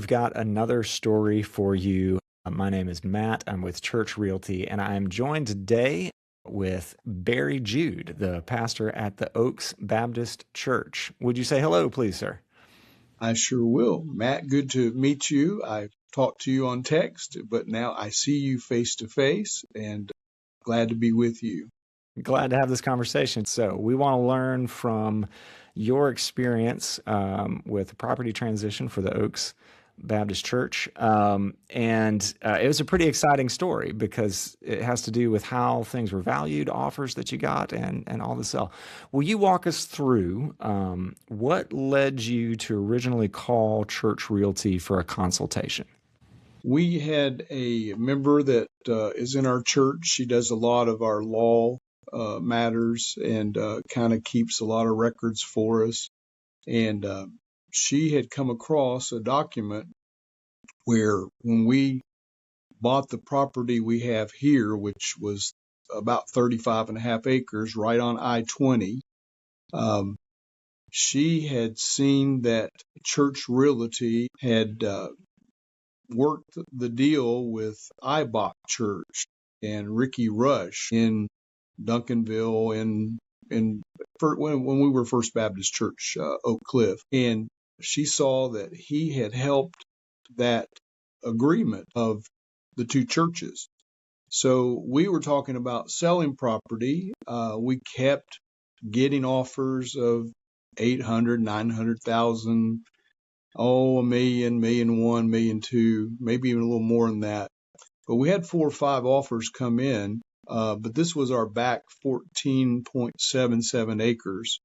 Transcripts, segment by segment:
have got another story for you. My name is Matt. I'm with Church Realty, and I am joined today with Barry Jude, the pastor at the Oaks Baptist Church. Would you say hello, please, sir? I sure will. Matt, good to meet you. I've talked to you on text, but now I see you face to face, and glad to be with you. Glad to have this conversation. So we want to learn from your experience with the property transition for the Oaks Baptist Church. And it was a pretty exciting story because it has to do with how things were valued, offers that you got, and all the sell. Will you walk us through what led you to originally call Church Realty for a consultation? We had a member that is in our church. She does a lot of our law matters and kind of keeps a lot of records for us. And she had come across a document where when we bought the property we have here, which was about 35 and a half acres right on I-20, she had seen that Church Realty had worked the deal with Ibach Church and Ricky Rush in Duncanville when we were First Baptist Church, Oak Cliff. And she saw that he had helped that agreement of the two churches. So we were talking about selling property. We kept getting offers of 800, 900,000, $1 million, $1.1 million, $1.2 million, maybe even a little more than that. But we had 4 or 5 offers come in. But this was our back 14.77 acres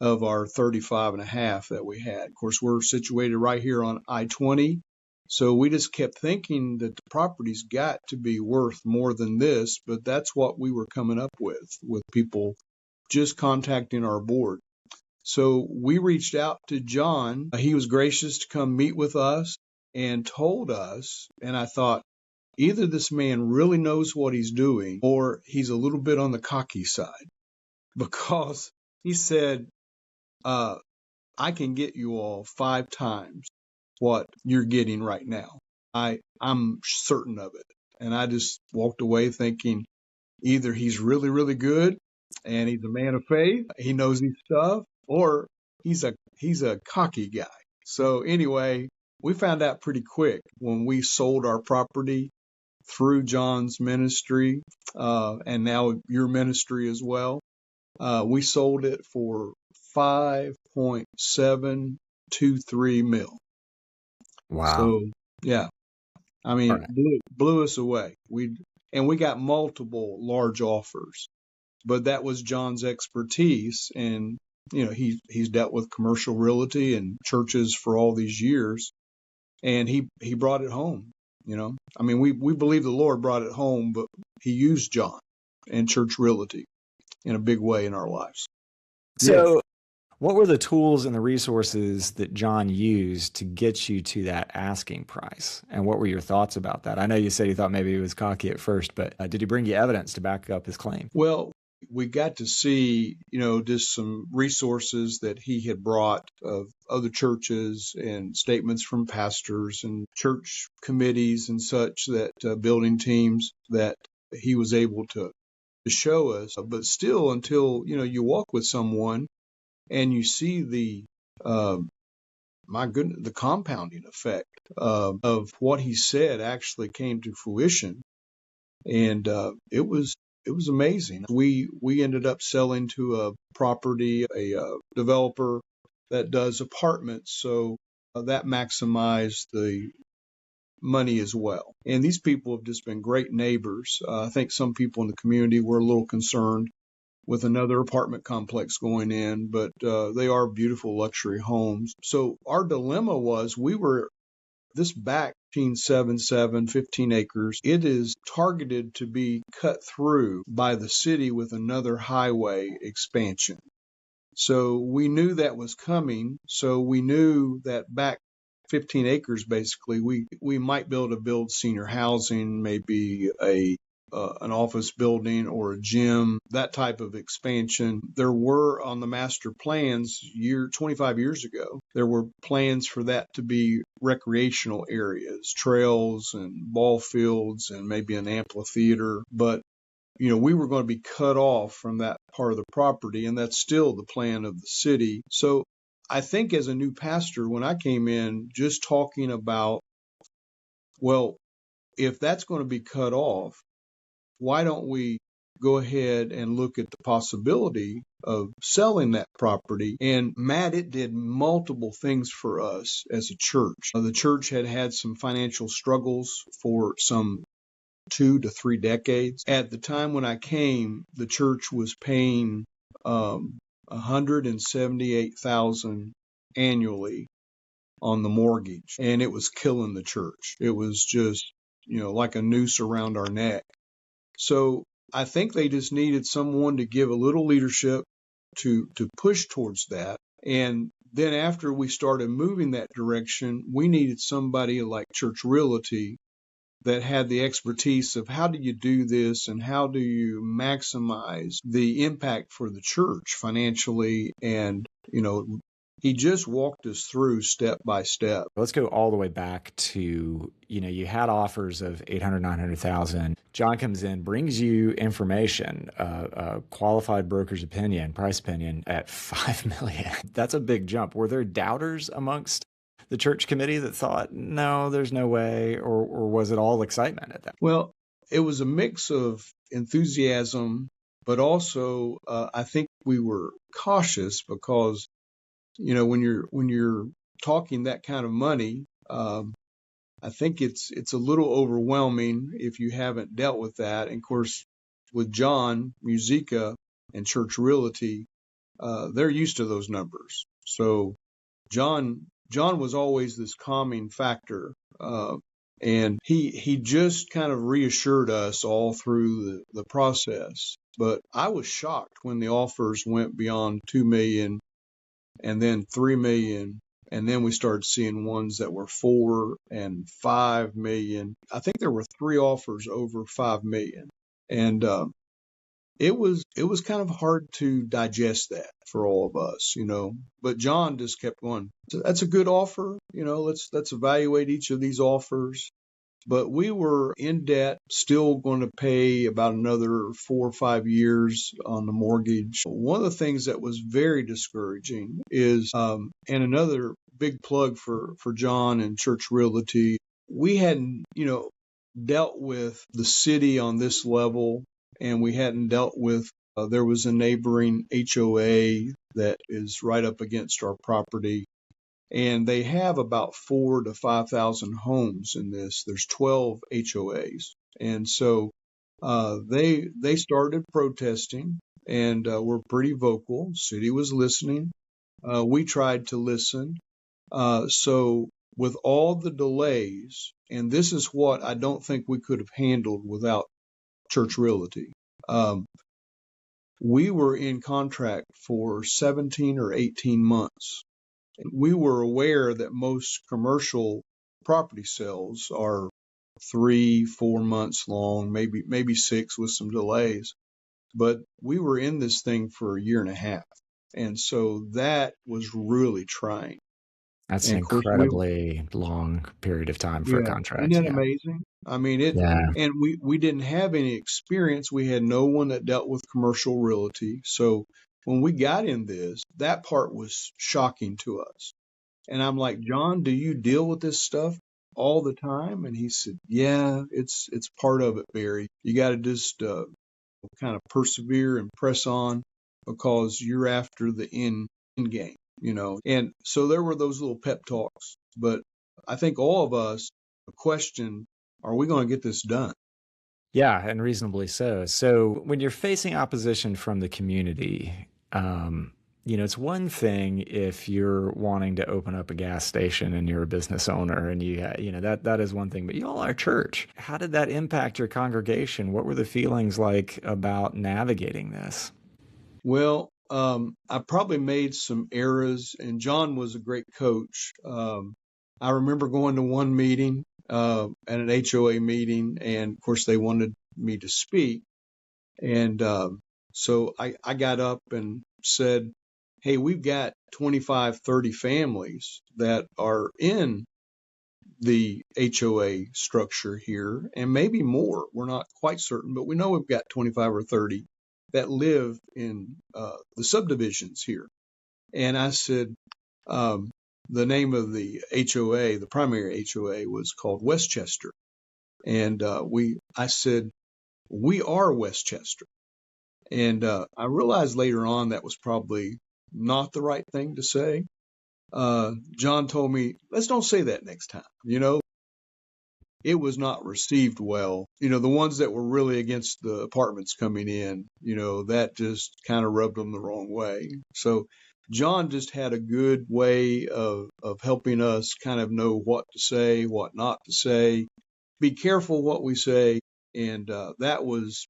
of our 35 and a half that we had. Of course, we're situated right here on I-20. So we just kept thinking that the property's got to be worth more than this, but that's what we were coming up with people just contacting our board. So we reached out to John. He was gracious to come meet with us and told us, and I thought, either this man really knows what he's doing or he's a little bit on the cocky side, because he said, I can get you all 5 times what you're getting right now. I'm certain of it. And I just walked away thinking either he's really, really good and he's a man of faith, he knows his stuff, or he's a cocky guy. So anyway, we found out pretty quick when we sold our property through John's ministry, and now your ministry as well. We sold it for $5.723 million. Wow. So yeah, I mean, Right. blew us away. We got multiple large offers, but that was John's expertise, and he's dealt with commercial realty and churches for all these years, and he brought it home. I mean, we believe the Lord brought it home, but he used John and Church Realty in a big way in our lives. So what were the tools and the resources that John used to get you to that asking price? And what were your thoughts about that? I know you said you thought maybe he was cocky at first, but did he bring you evidence to back up his claim? Well, we got to see, just some resources that he had brought of other churches and statements from pastors and church committees and such, that building teams that he was able to show us. But still, until, you walk with someone and you see the compounding effect of what he said actually came to fruition. And it was amazing. We ended up selling to a developer that does apartments, so that maximized the money as well. And these people have just been great neighbors. I think some people in the community were a little concerned with another apartment complex going in, but they are beautiful luxury homes. So our dilemma was, this back 15.77, 15 acres, it is targeted to be cut through by the city with another highway expansion. So we knew that was coming. So we knew that back 15 acres, basically, we might be able to build senior housing, maybe a an office building or a gym, that type of expansion. There were on the master plans 25 years ago, there were plans for that to be recreational areas, trails and ball fields and maybe an amphitheater. But we were going to be cut off from that part of the property, and that's still the plan of the city. So I think as a new pastor, when I came in, just talking about, well, if that's going to be cut off, why don't we go ahead and look at the possibility of selling that property? And Matt, it did multiple things for us as a church. The church had some financial struggles for some 2 to 3 decades. At the time when I came, the church was paying $178,000 annually on the mortgage, and it was killing the church. It was just, like a noose around our neck. So I think they just needed someone to give a little leadership to push towards that. And then after we started moving that direction, we needed somebody like Church Realty that had the expertise of how do you do this and how do you maximize the impact for the church financially. And, he just walked us through step by step. Let's go all the way back to, you had offers of 800, 900,000. John comes in, brings you information, a qualified broker's opinion, price opinion at 5 million. That's a big jump. Were there doubters amongst the church committee that thought, no, there's no way, or was it all excitement at that? Well, it was a mix of enthusiasm, but also I think we were cautious because, when you're talking that kind of money, I think it's a little overwhelming if you haven't dealt with that. And of course, with John, Musica, and Church Realty, they're used to those numbers. So John was always this calming factor, and he just kind of reassured us all through the process. But I was shocked when the offers went beyond 2 million and then 3 million. And then we started seeing ones that were 4 and 5 million. I think there were 3 offers over 5 million. And it was kind of hard to digest that for all of us, but John just kept going. So that's a good offer. Let's evaluate each of these offers. But we were in debt, still going to pay about another 4 or 5 years on the mortgage. One of the things that was very discouraging is, and another big plug for John and Church Realty, we hadn't, dealt with the city on this level, and we hadn't dealt with, there was a neighboring HOA that is right up against our property. And they have about 4,000 to 5,000 homes in this. There's 12 HOAs. And so they started protesting and were pretty vocal. City was listening. We tried to listen. So with all the delays, and this is what I don't think we could have handled without Church Realty. We were in contract for 17 or 18 months. We were aware that most commercial property sales are 3, 4 months long, maybe 6 with some delays. But we were in this thing for a year and a half. And so that was really trying. That's an incredibly long period of time for a contract. Isn't that amazing? I mean, and we didn't have any experience. We had no one that dealt with commercial realty. So when we got in this, that part was shocking to us. And I'm like, John, do you deal with this stuff all the time? And he said, yeah, it's part of it, Barry. You got to just kind of persevere and press on because you're after the end game, And so there were those little pep talks. But I think all of us question, are we going to get this done? Yeah, and reasonably so. So when you're facing opposition from the community, it's one thing if you're wanting to open up a gas station and you're a business owner and that is one thing, but you all are a church. How did that impact your congregation? What were the feelings like about navigating this? Well, I probably made some errors, and John was a great coach. I remember going to one meeting, at an HOA meeting, and of course they wanted me to speak. And so I got up and said, hey, we've got 25, 30 families that are in the HOA structure here, and maybe more. We're not quite certain, but we know we've got 25 or 30 that live in the subdivisions here. And I said, the name of the HOA, the primary HOA, was called Westchester. And I said, we are Westchester. And I realized later on that was probably not the right thing to say. John told me, let's don't say that next time. It was not received well. The ones that were really against the apartments coming in, that just kind of rubbed them the wrong way. So John just had a good way of helping us kind of know what to say, what not to say, be careful what we say. And that was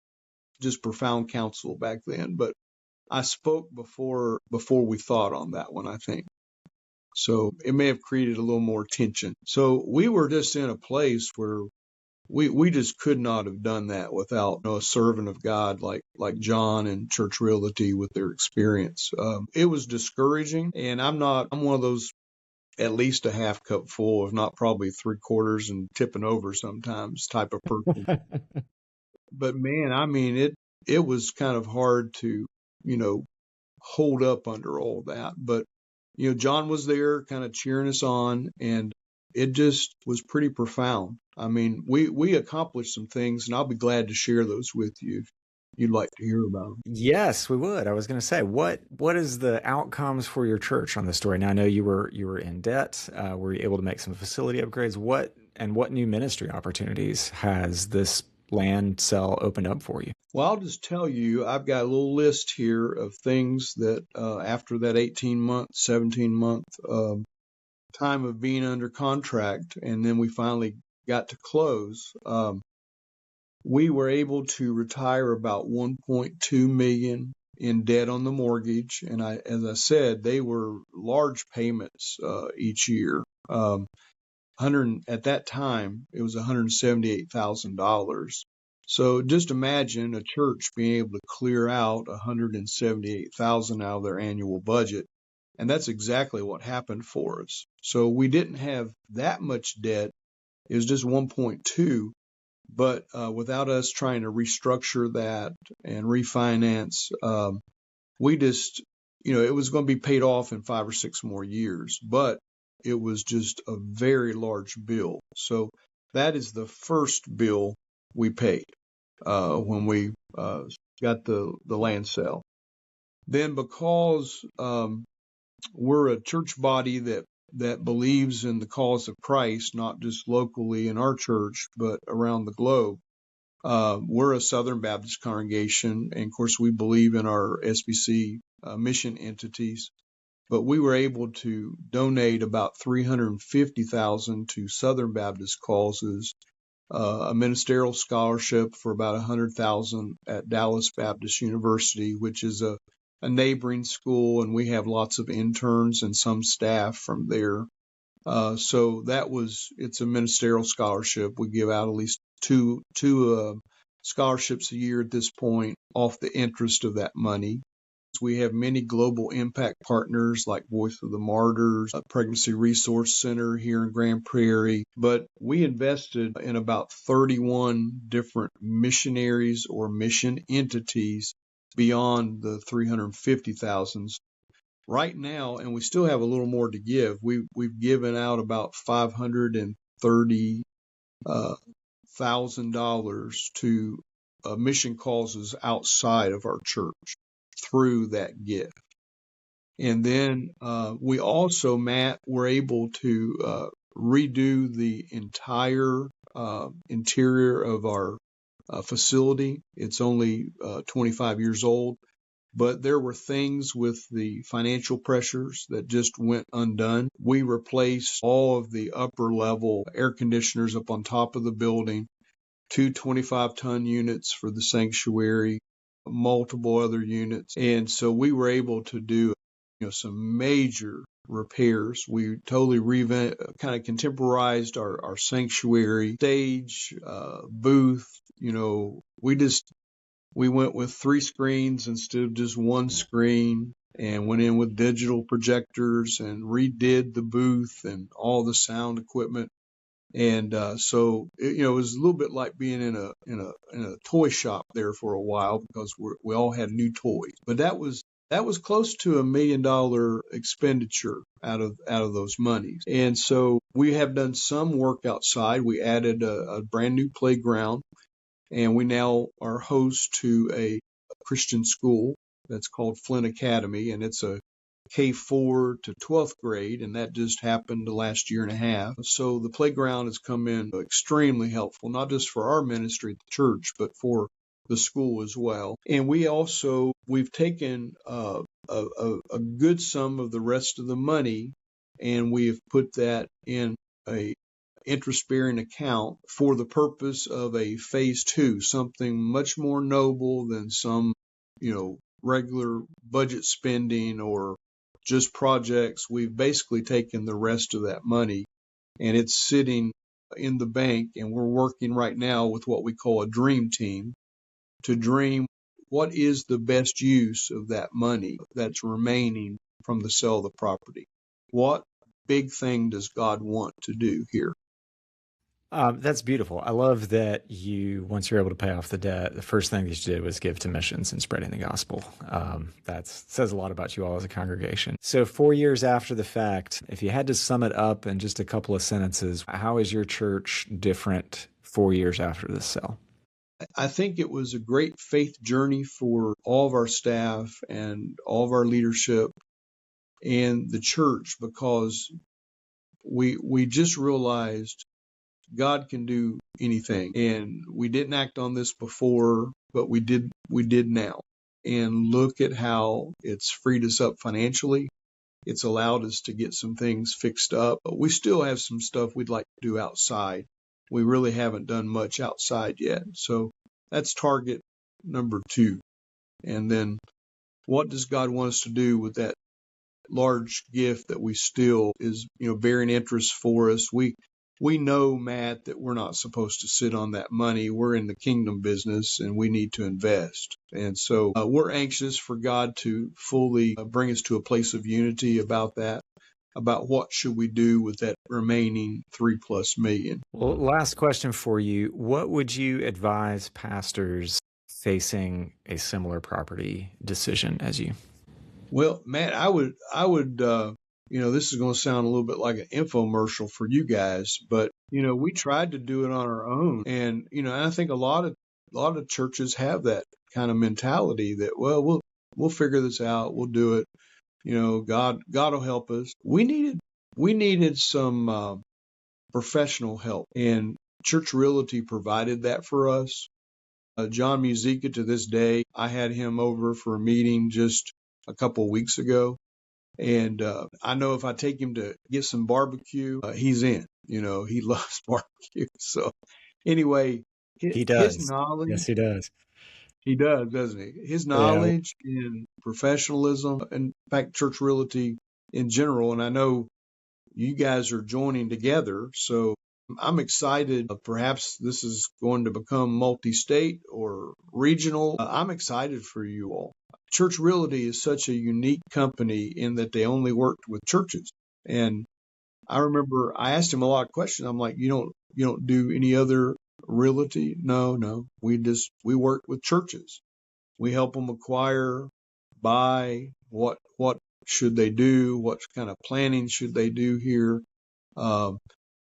just profound counsel back then. But I spoke before we thought on that one, I think. So it may have created a little more tension. So we were just in a place where we just could not have done that without a servant of God like John and Church Realty with their experience. It was discouraging, and I'm one of those at least a half cup full, if not probably 3/4 and tipping over sometimes type of person. But man, I mean, it was kind of hard to, hold up under all that. But, John was there kind of cheering us on, and it just was pretty profound. I mean, we accomplished some things, and I'll be glad to share those with you if you'd like to hear about them. Yes, we would. I was going to say, what is the outcomes for your church on this story? Now, I know you were in debt. Were you able to make some facility upgrades? What new ministry opportunities has this land sale opened up for you? Well, I'll just tell you, I've got a little list here of things that after that 18-month, 17-month time of being under contract, and then we finally got to close, we were able to retire about $1.2 million in debt on the mortgage. And as I said, they were large payments each year. At that time, it was $178,000. So just imagine a church being able to clear out $178,000 out of their annual budget. And that's exactly what happened for us. So we didn't have that much debt. It was just 1.2. But without us trying to restructure that and refinance, we just, it was going to be paid off in 5 or 6 more years. But it was just a very large bill. So that is the first bill we paid when we got the land sale. Then because we're a church body that believes in the cause of Christ, not just locally in our church, but around the globe. We're a Southern Baptist congregation, and of course we believe in our SBC mission entities, but we were able to donate about $350,000 to Southern Baptist causes, a ministerial scholarship for about $100,000 at Dallas Baptist University, which is a neighboring school, and we have lots of interns and some staff from there. So it's a ministerial scholarship. We give out at least two scholarships a year at this point off the interest of that money. We have many global impact partners like Voice of the Martyrs, Pregnancy Resource Center here in Grand Prairie, but we invested in about 31 different missionaries or mission entities beyond the 350,000. Right now, and we still have a little more to give, we've given out about $530,000 to mission causes outside of our church through that gift. And then we also, Matt, were able to redo the entire interior of our facility. It's only 25 years old, but there were things with the financial pressures that just went undone. We replaced all of the upper level air conditioners up on top of the building, 2 25-ton units for the sanctuary, multiple other units. And so we were able to do some major repairs. We totally kind of contemporized our sanctuary, stage, booth. We went with 3 screens instead of just 1 screen, and went in with digital projectors and redid the booth and all the sound equipment. And so it was a little bit like being in a toy shop there for a while, because we all had new toys. But that was close to $1 million expenditure out of those monies. And so we have done some work outside. We added a brand new playground, and we now are host to a Christian school that's called Flint Academy, and it's a K4 to 12th grade, and that just happened the last year and a half. So the playground has come in extremely helpful, not just for our ministry at the church, but for the school as well. And we've taken a good sum of the rest of the money, and we have put that in a interest-bearing account for the purpose of a phase 2, something much more noble than some, regular budget spending or just projects. We've basically taken the rest of that money, and it's sitting in the bank, and we're working right now with what we call a dream team to dream what is the best use of that money that's remaining from the sale of the property. What big thing does God want to do here? That's beautiful. I love that once you're able to pay off the debt, the first thing that you did was give to missions and spreading the gospel. That says a lot about you all as a congregation. So 4 years after the fact, if you had to sum it up in just a couple of sentences, how is your church different 4 years after the sale? I think it was a great faith journey for all of our staff and all of our leadership and the church, because we just realized God can do anything. And we didn't act on this before, but we did now. And look at how it's freed us up financially. It's allowed us to get some things fixed up. But we still have some stuff we'd like to do outside. We really haven't done much outside yet. So that's target number 2. And then what does God want us to do with that large gift that we still is, bearing interest for us? We know, Matt, that we're not supposed to sit on that money. We're in the kingdom business, and we need to invest. And so we're anxious for God to fully bring us to a place of unity about that, about what should we do with that remaining 3+ million. Well, last question for you. What would you advise pastors facing a similar property decision as you? Well, Matt, I would this is going to sound a little bit like an infomercial for you guys, but we tried to do it on our own, and I think a lot of churches have that kind of mentality that, well, we'll figure this out, we'll do it, God will help us. We needed some professional help, and Church Realty provided that for us. John Musica, to this day, I had him over for a meeting just a couple weeks ago. And I know if I take him to get some barbecue, he's in. He loves barbecue. So anyway, He his does. knowledge, Yes, he does. he does, doesn't he? His Yeah. knowledge and professionalism, and in fact, Church Realty in general. And I know you guys are joining together, so I'm excited. Perhaps this is going to become multi-state or regional. I'm excited for you all. Church Realty is such a unique company in that they only worked with churches. And I remember I asked him a lot of questions. I'm like, you don't do any other realty? No. We work with churches. We help them acquire, buy, what should they do? What kind of planning should they do here?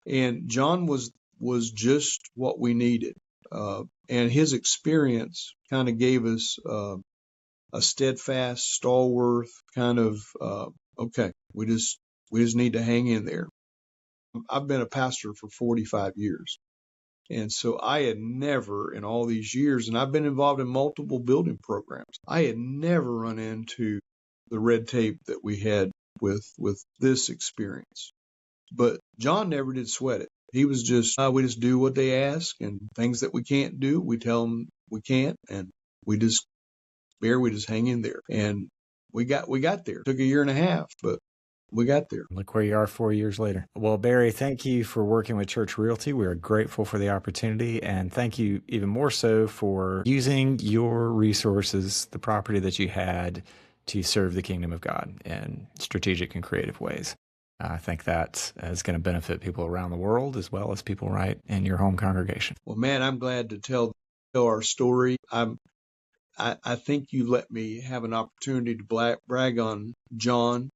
And John was just what we needed. And his experience kind of gave us a steadfast, stalwart kind of, okay, we just need to hang in there. I've been a pastor for 45 years. And so I had never in all these years, and I've been involved in multiple building programs, I had never run into the red tape that we had with this experience. But John never did sweat it. He was just, we just do what they ask, and things that we can't do, we tell them we can't, and we just hang in there. And we got there. It took a year and a half, but we got there. Look where you are 4 years later. Well, Barry, thank you for working with Church Realty. We are grateful for the opportunity, and thank you even more so for using your resources, the property that you had, to serve the kingdom of God in strategic and creative ways. I think that is going to benefit people around the world as well as people right in your home congregation. Well, man, I'm glad to tell our story. I think you let me have an opportunity to brag on John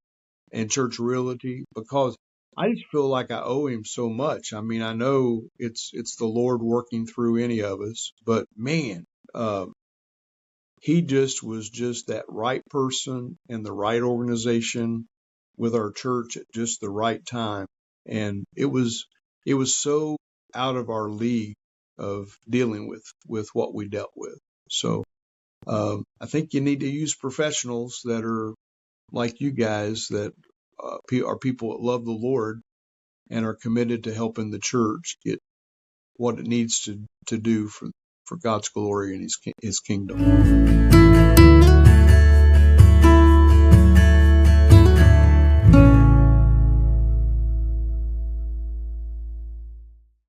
and Church Realty, because I just feel like I owe him so much. I mean, I know it's the Lord working through any of us, but man, he just was just that right person and the right organization with our church at just the right time. And it was so out of our league of dealing with what we dealt with. So I think you need to use professionals that are like you guys, that are people that love the Lord and are committed to helping the church get what it needs to do for God's glory and his kingdom.